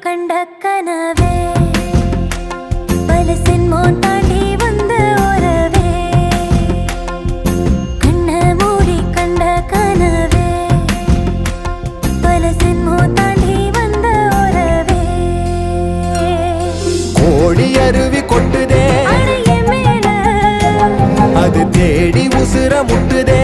கண்ட கனவே பல சென்மோ தாண்டி வந்த உறவே கண்ண மூடி கண்ட கனவே பல சென்மோ தாண்டி வந்த உறவே கோடி அருவி கொட்டுதே அடைய மேல அது தேடி உசுர முட்டுதே